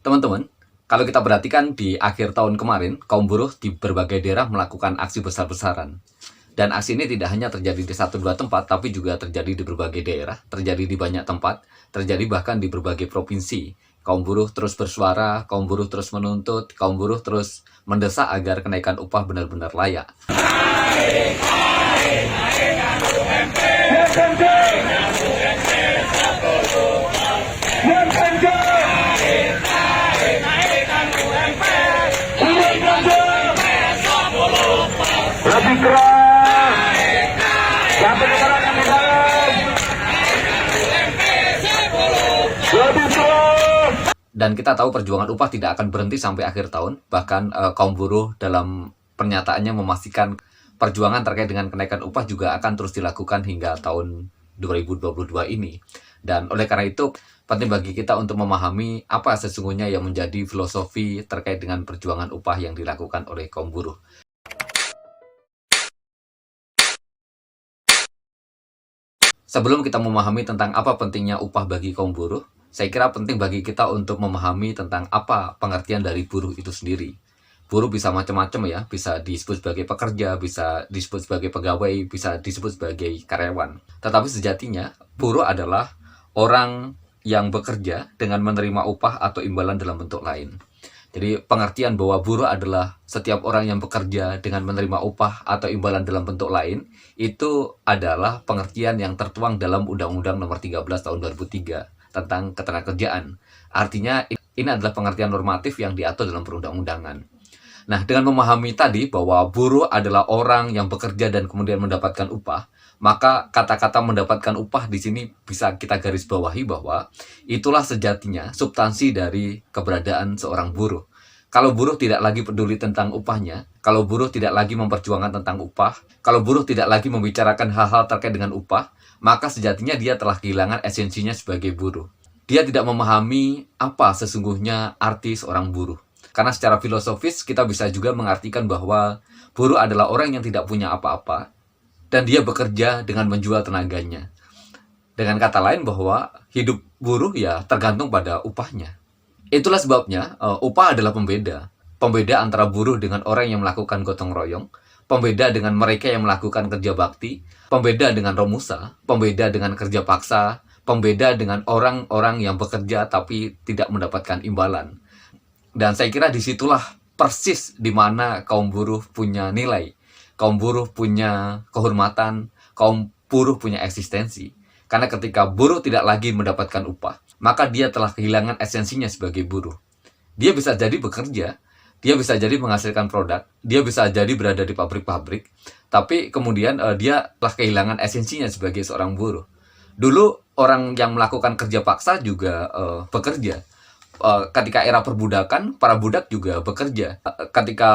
Teman-teman, kalau kita perhatikan di akhir tahun kemarin, kaum buruh di berbagai daerah melakukan aksi besar-besaran. Dan aksi ini tidak hanya terjadi di satu dua tempat, tapi juga terjadi di berbagai daerah, terjadi di banyak tempat, terjadi bahkan di berbagai provinsi. Kaum buruh terus bersuara, kaum buruh terus menuntut, kaum buruh terus mendesak agar kenaikan upah benar-benar layak. Lebih keras sampai sekarang yang di dalam lebih keras. Dan kita tahu perjuangan upah tidak akan berhenti sampai akhir tahun. Bahkan kaum buruh dalam pernyataannya memastikan perjuangan terkait dengan kenaikan upah juga akan terus dilakukan hingga tahun 2022 ini. Dan oleh karena itu, penting bagi kita untuk memahami apa sesungguhnya yang menjadi filosofi terkait dengan perjuangan upah yang dilakukan oleh kaum buruh. Sebelum kita memahami tentang apa pentingnya upah bagi kaum buruh, saya kira penting bagi kita untuk memahami tentang apa pengertian dari buruh itu sendiri. Buruh bisa macam-macam ya, bisa disebut sebagai pekerja, bisa disebut sebagai pegawai, bisa disebut sebagai karyawan. Tetapi sejatinya, buruh adalah orang yang bekerja dengan menerima upah atau imbalan dalam bentuk lain. Jadi pengertian bahwa buruh adalah setiap orang yang bekerja dengan menerima upah atau imbalan dalam bentuk lain, itu adalah pengertian yang tertuang dalam Undang-Undang Nomor 13 Tahun 2003 tentang ketenagakerjaan. Artinya ini adalah pengertian normatif yang diatur dalam perundang-undangan. Nah, dengan memahami tadi bahwa buruh adalah orang yang bekerja dan kemudian mendapatkan upah, maka kata-kata mendapatkan upah di sini bisa kita garis bawahi bahwa itulah sejatinya substansi dari keberadaan seorang buruh. Kalau buruh tidak lagi peduli tentang upahnya, kalau buruh tidak lagi memperjuangkan tentang upah, kalau buruh tidak lagi membicarakan hal-hal terkait dengan upah, maka sejatinya dia telah kehilangan esensinya sebagai buruh. Dia tidak memahami apa sesungguhnya arti seorang buruh. Karena secara filosofis kita bisa juga mengartikan bahwa buruh adalah orang yang tidak punya apa-apa dan dia bekerja dengan menjual tenaganya. Dengan kata lain bahwa hidup buruh ya tergantung pada upahnya. Itulah sebabnya upah adalah pembeda. Pembeda antara buruh dengan orang yang melakukan gotong royong, pembeda dengan mereka yang melakukan kerja bakti, pembeda dengan romusa, pembeda dengan kerja paksa, pembeda dengan orang-orang yang bekerja tapi tidak mendapatkan imbalan. Dan saya kira disitulah persis di mana kaum buruh punya nilai, kaum buruh punya kehormatan, kaum buruh punya eksistensi. Karena ketika buruh tidak lagi mendapatkan upah, maka dia telah kehilangan esensinya sebagai buruh. Dia bisa jadi bekerja, dia bisa jadi menghasilkan produk, dia bisa jadi berada di pabrik-pabrik, tapi kemudian dia telah kehilangan esensinya sebagai seorang buruh. Dulu orang yang melakukan kerja paksa juga bekerja. Ketika era perbudakan, para budak juga bekerja. Ketika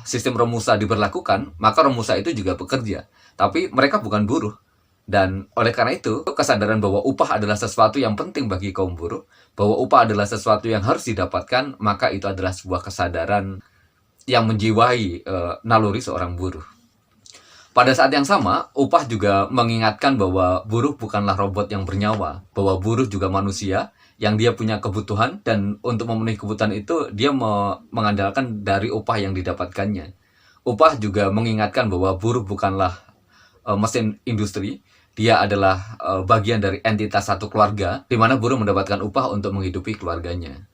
sistem romusa diberlakukan, maka romusa itu juga bekerja. Tapi mereka bukan buruh. Dan oleh karena itu, kesadaran bahwa upah adalah sesuatu yang penting bagi kaum buruh, bahwa upah adalah sesuatu yang harus didapatkan, maka itu adalah sebuah kesadaran yang menjiwai naluri seorang buruh. Pada saat yang sama, upah juga mengingatkan bahwa buruh bukanlah robot yang bernyawa, bahwa buruh juga manusia yang dia punya kebutuhan, dan untuk memenuhi kebutuhan itu dia mengandalkan dari upah yang didapatkannya. Upah juga mengingatkan bahwa buruh bukanlah mesin industri, dia adalah bagian dari entitas satu keluarga, di mana buruh mendapatkan upah untuk menghidupi keluarganya.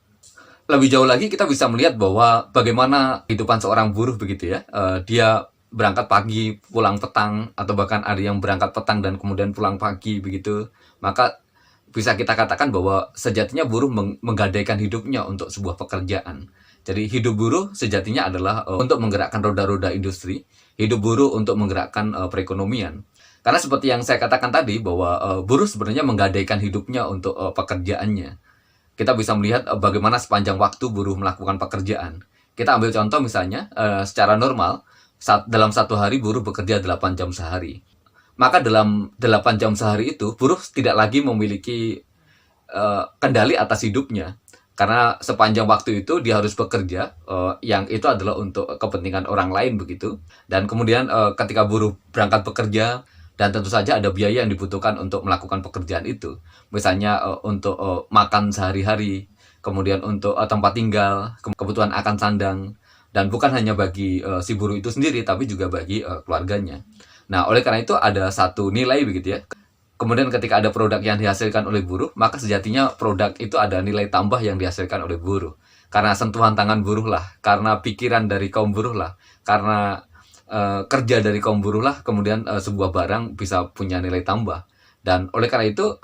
Lebih jauh lagi kita bisa melihat bahwa bagaimana kehidupan seorang buruh begitu ya. Dia berangkat pagi, pulang petang, atau bahkan ada yang berangkat petang dan kemudian pulang pagi begitu. Maka bisa kita katakan bahwa sejatinya buruh menggadaikan hidupnya untuk sebuah pekerjaan. Jadi hidup buruh sejatinya adalah untuk menggerakkan roda-roda industri, hidup buruh untuk menggerakkan perekonomian. Karena seperti yang saya katakan tadi bahwa buruh sebenarnya menggadaikan hidupnya untuk pekerjaannya. Kita bisa melihat bagaimana sepanjang waktu buruh melakukan pekerjaan. Kita ambil contoh misalnya secara normal dalam satu hari buruh bekerja 8 jam sehari. Maka dalam 8 jam sehari itu, buruh tidak lagi memiliki kendali atas hidupnya. Karena sepanjang waktu itu dia harus bekerja, yang itu adalah untuk kepentingan orang lain begitu. Dan kemudian ketika buruh berangkat bekerja, dan tentu saja ada biaya yang dibutuhkan untuk melakukan pekerjaan itu. Misalnya untuk makan sehari-hari, kemudian untuk tempat tinggal, kebutuhan akan sandang, dan bukan hanya bagi si buruh itu sendiri, tapi juga bagi keluarganya. Nah, oleh karena itu ada satu nilai begitu ya. Kemudian ketika ada produk yang dihasilkan oleh buruh, maka sejatinya produk itu ada nilai tambah yang dihasilkan oleh buruh. Karena sentuhan tangan buruh lah, karena pikiran dari kaum buruh lah, karena kerja dari kaum buruh lah, kemudian sebuah barang bisa punya nilai tambah. Dan oleh karena itu,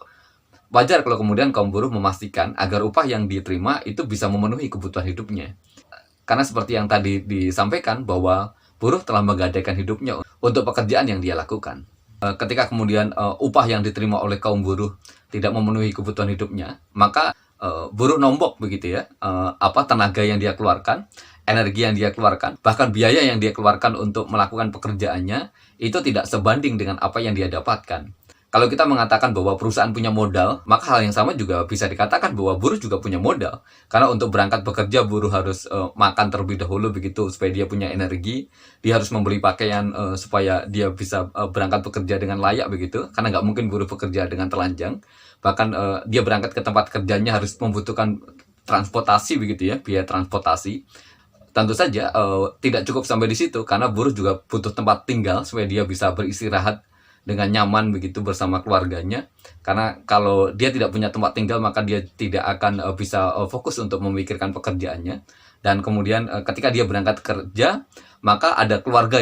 wajar kalau kemudian kaum buruh memastikan agar upah yang diterima itu bisa memenuhi kebutuhan hidupnya. Karena seperti yang tadi disampaikan bahwa buruh telah menggadaikan hidupnya untuk pekerjaan yang dia lakukan. Ketika kemudian upah yang diterima oleh kaum buruh tidak memenuhi kebutuhan hidupnya, maka buruh nombok begitu ya, tenaga yang dia keluarkan, energi yang dia keluarkan, bahkan biaya yang dia keluarkan untuk melakukan pekerjaannya itu tidak sebanding dengan apa yang dia dapatkan. Kalau kita mengatakan bahwa perusahaan punya modal, maka hal yang sama juga bisa dikatakan bahwa buruh juga punya modal. Karena untuk berangkat bekerja, buruh harus makan terlebih dahulu begitu supaya dia punya energi. Dia harus membeli pakaian supaya dia bisa berangkat bekerja dengan layak begitu. Karena nggak mungkin buruh bekerja dengan telanjang. Bahkan dia berangkat ke tempat kerjanya harus membutuhkan transportasi begitu ya, biaya transportasi. Tentu saja tidak cukup sampai di situ, karena buruh juga butuh tempat tinggal supaya dia bisa beristirahat dengan nyaman begitu bersama keluarganya. Karena kalau dia tidak punya tempat tinggal, maka dia tidak akan bisa fokus untuk memikirkan pekerjaannya. Dan kemudian ketika dia berangkat kerja, maka ada keluarga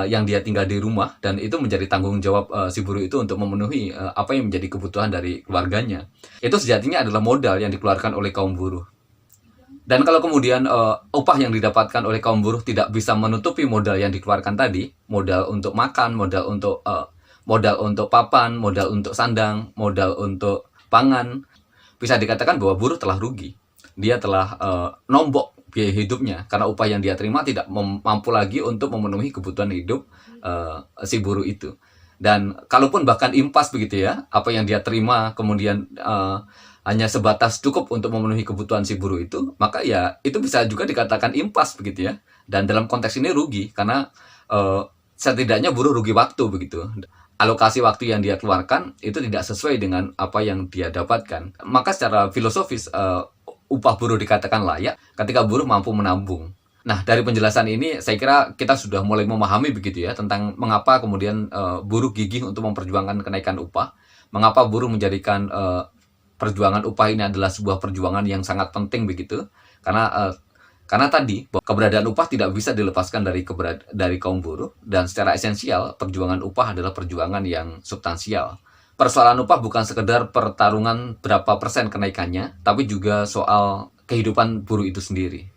yang dia tinggal di rumah, dan itu menjadi tanggung jawab si buruh itu untuk memenuhi apa yang menjadi kebutuhan dari keluarganya. Itu sejatinya adalah modal yang dikeluarkan oleh kaum buruh. Dan kalau kemudian upah yang didapatkan oleh kaum buruh tidak bisa menutupi modal yang dikeluarkan tadi, modal untuk makan, modal untuk papan, modal untuk sandang, modal untuk pangan, bisa dikatakan bahwa buruh telah rugi. Dia telah nombok biaya hidupnya, karena upah yang dia terima tidak mampu lagi untuk memenuhi kebutuhan hidup si buruh itu. Dan kalaupun bahkan impas begitu ya, apa yang dia terima kemudian hanya sebatas cukup untuk memenuhi kebutuhan si buruh itu, maka ya itu bisa juga dikatakan impas begitu ya. Dan dalam konteks ini rugi, karena setidaknya buruh rugi waktu begitu. Alokasi waktu yang dia keluarkan itu tidak sesuai dengan apa yang dia dapatkan. Maka secara filosofis upah buruh dikatakan layak ketika buruh mampu menabung. Nah, dari penjelasan ini saya kira kita sudah mulai memahami begitu ya tentang mengapa kemudian buruh gigih untuk memperjuangkan kenaikan upah. Mengapa buruh menjadikan perjuangan upah ini adalah sebuah perjuangan yang sangat penting begitu. Karena tadi keberadaan upah tidak bisa dilepaskan dari kaum buruh, dan secara esensial perjuangan upah adalah perjuangan yang substansial. Persoalan upah bukan sekedar pertarungan berapa persen kenaikannya, tapi juga soal kehidupan buruh itu sendiri.